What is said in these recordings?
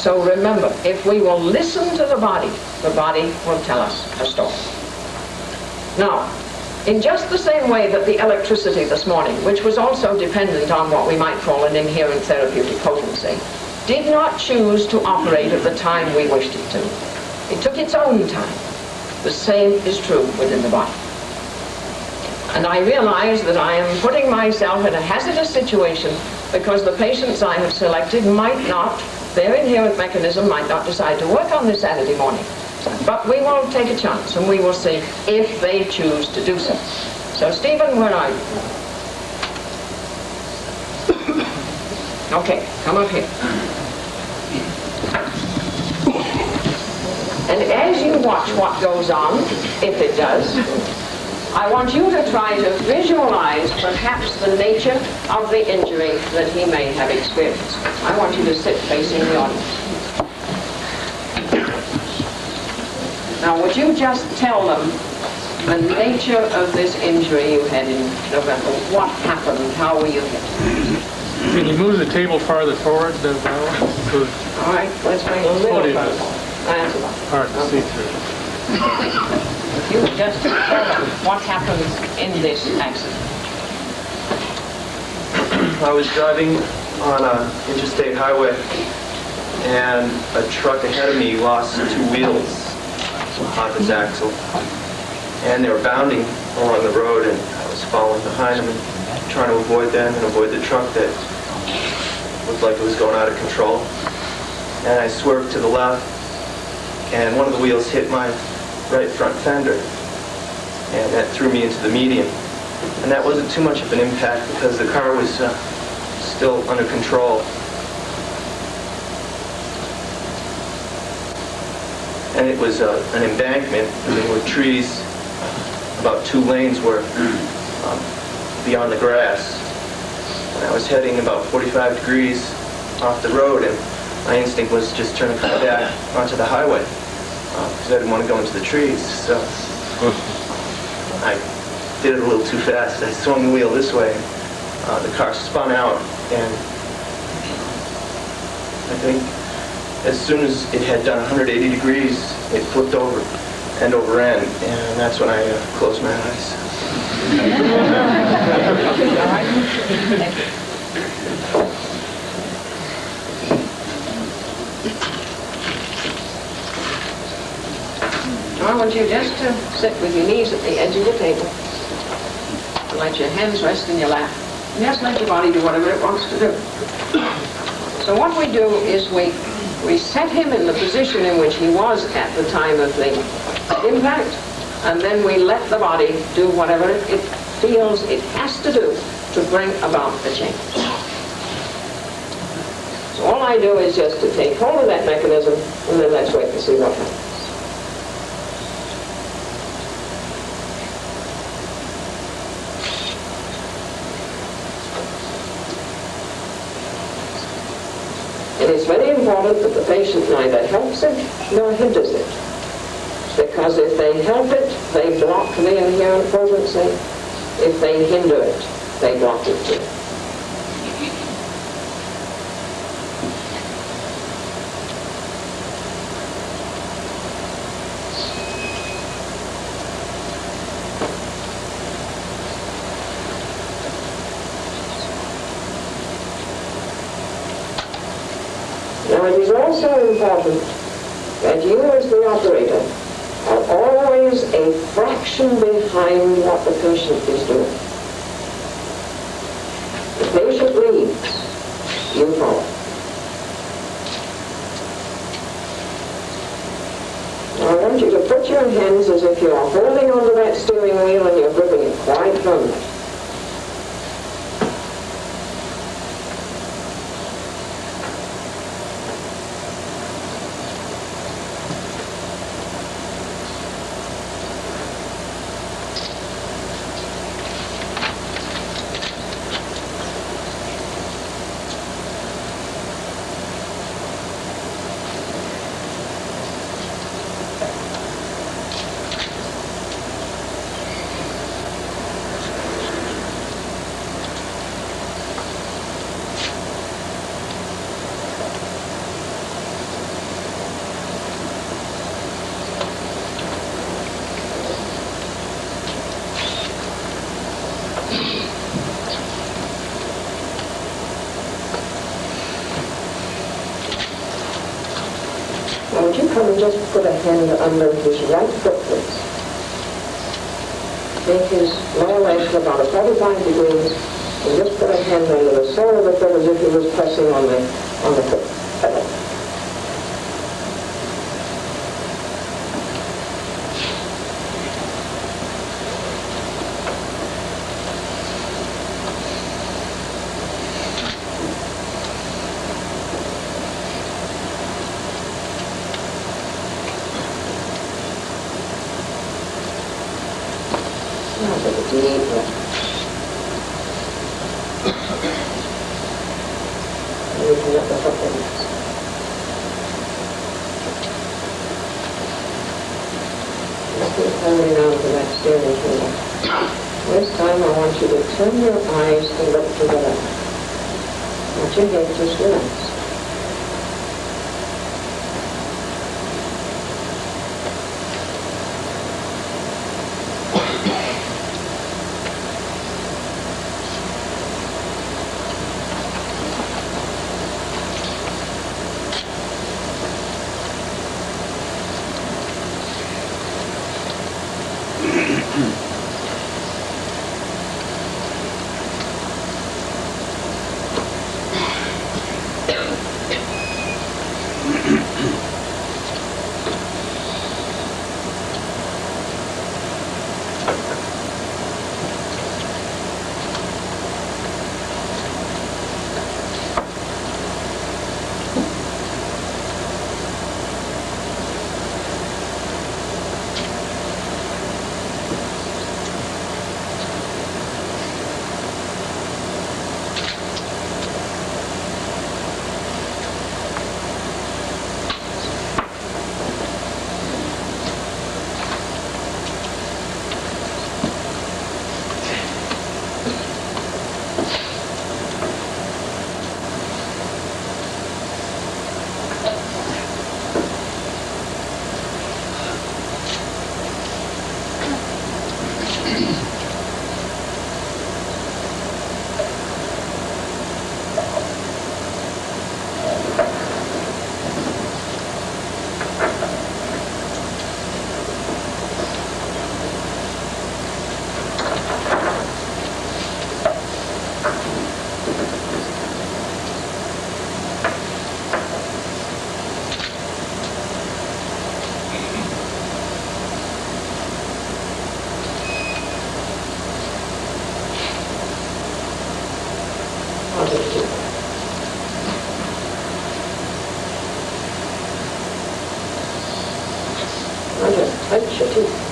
So remember, if we will listen to the body will tell us a story. Now, in just the same way that the electricity this morning, which was also dependent on what we might call an inherent therapeutic potency, did not choose to operate at the time we wished it to. It took its own time. The same is true within the body. And I realize that I am putting myself in a hazardous situation because the patients I have selected might not, their inherent mechanism might not decide to work on this Saturday morning. But we will take a chance and we will see if they choose to do so. So Stephen, where are you? Okay, come up here. And as you watch what goes on, if it does, I want you to try to visualize perhaps the nature of the injury that he may have experienced. I want you to sit facing the audience. Now, would you just tell them the nature of this injury you had in November? What happened? How were you hit? Can you move the table farther forward? All right, let's bring a little further. That's about it. Hard to see through. If you would just tell them what happened in this accident. I was driving on an interstate highway, and a truck ahead of me lost 2 wheels off its axle, and they were bounding along the road, and I was following behind them and trying to avoid them and avoid the truck that looked like it was going out of control. And I swerved to the left, and one of the wheels hit my right front fender, and that threw me into the median. And that wasn't too much of an impact because the car was still under control. And it was an embankment, and there were trees. About 2 lanes were beyond the grass. And I was heading about 45 degrees off the road, and my instinct was just turn the car back onto the highway because I didn't want to go into the trees. So I did it a little too fast. I swung the wheel this way. The car spun out, and I think as soon as it had done 180 degrees, it flipped over, end over end, and that's when I closed my eyes. I want you just to sit with your knees at the edge of the table. Let your hands rest in your lap. And just let your body do whatever it wants to do. So what we do is we set him in the position in which he was at the time of the impact, and then we let the body do whatever it feels it has to do to bring about the change. So all I do is just to take hold of that mechanism, and then let's wait and see what happens. It is very important that the patient neither helps it nor hinders it. Because if they help it, they block the inherent potency. If they hinder it, they block it too. Now it is also important that you as the operator are always a fraction behind what the patient is doing. The patient leads, you follow. Now I want you to put your hands as if you're holding onto that steering wheel and you're gripping it quite firmly. come and just put a hand under his right foot, please. Make his lower leg to about a 45 degrees, and just put a hand under the sole of the foot as if he was pressing on the foot pedal. Now take a deep breath. And we can let the foot relax. Just keep holding on to that steering wheel. This time I want you to turn your eyes to look to the left. Let your head just relax. Now just touch your teeth.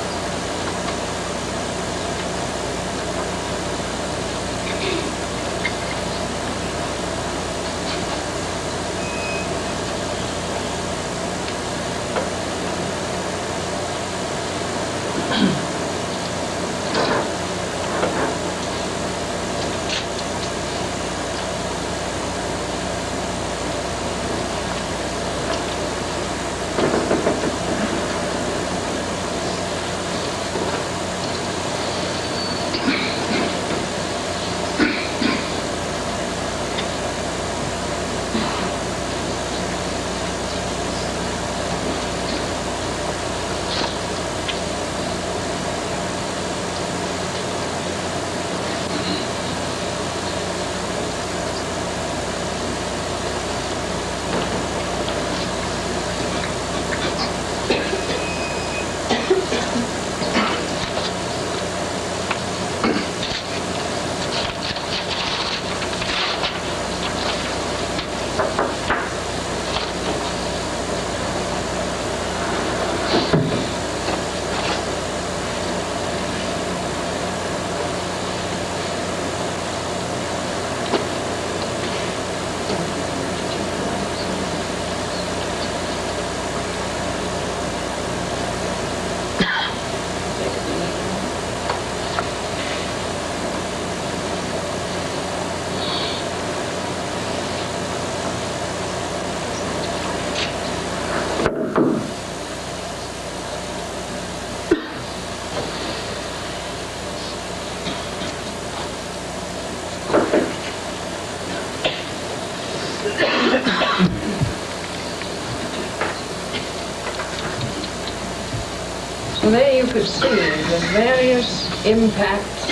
And there you could see the various impacts,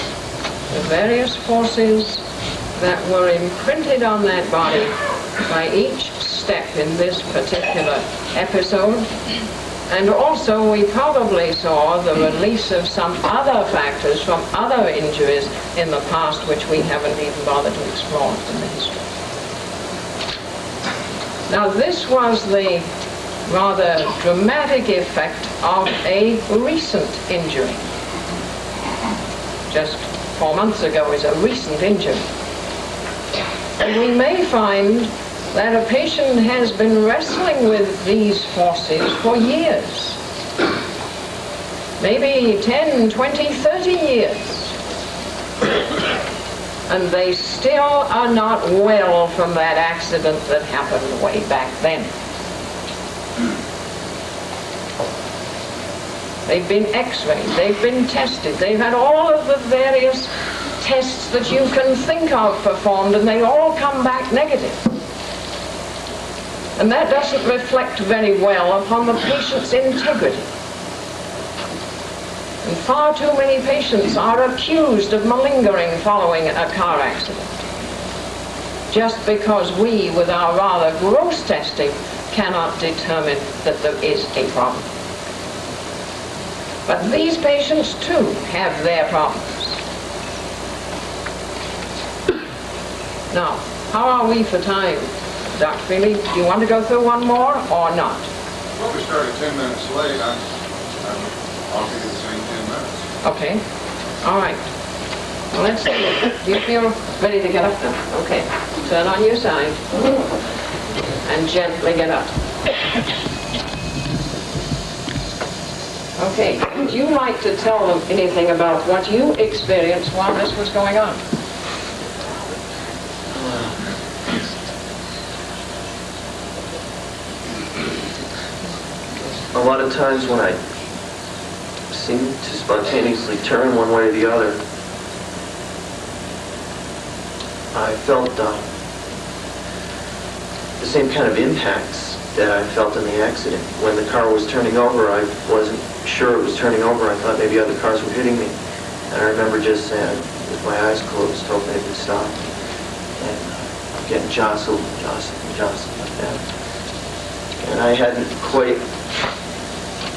the various forces that were imprinted on that body by each step in this particular episode. And also we probably saw the release of some other factors from other injuries in the past which we haven't even bothered to explore in the history. Now this was the rather dramatic effect of a recent injury. Just 4 months ago is a recent injury. And we may find that a patient has been wrestling with these forces for years. Maybe 10, 20, 30 years. And they still are not well from that accident that happened way back then. They've been x-rayed, they've been tested, they've had all of the various tests that you can think of performed, and they all come back negative. And that doesn't reflect very well upon the patient's integrity. And far too many patients are accused of malingering following a car accident, just because we, with our rather gross testing, cannot determine that there is a problem. But these patients, too, have their problems. Now, how are we for time, Dr. Feely? Do you want to go through one more or not? Well, we started 10 minutes late. I'll give you the same 10 minutes. Okay. All right. Well, let's see. Do you feel ready to get up now? Okay. Turn on your side and gently get up. Okay. Would you like to tell them anything about what you experienced while this was going on? A lot of times when I seem to spontaneously turn one way or the other, I felt the same kind of impacts that I felt in the accident. When the car was turning over, I wasn't sure it was turning over. I thought maybe other cars were hitting me. And I remember just with my eyes closed, hoping it would stop. And getting jostled like that. And I hadn't quite...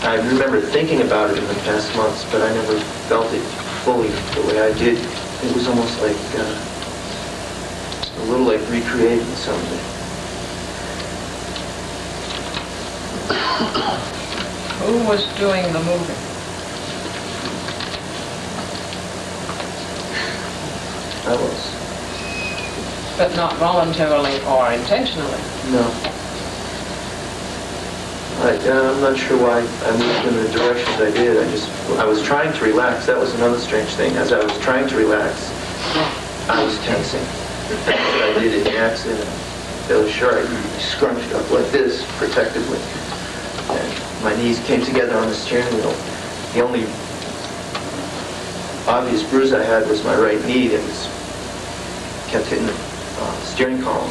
I remember thinking about it in the past months, but I never felt it fully the way I did. It was almost like a little like recreating something. Who was doing the moving? I was. But not voluntarily or intentionally? No. I'm not sure why I moved in the directions I did. I was trying to relax. That was another strange thing. As I was trying to relax, I was tensing. That's what I did in the accident. I was sure I scrunched up like this, protectively. And my knees came together on the steering wheel. The only obvious bruise I had was my right knee that kept hitting the steering column.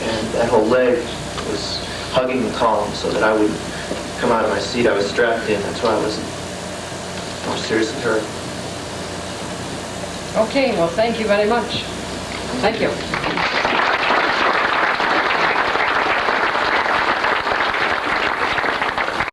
And that whole leg was hugging the column so that I wouldn't come out of my seat. I was strapped in. That's why I wasn't more seriously hurt. Okay, well, thank you very much. Thank you.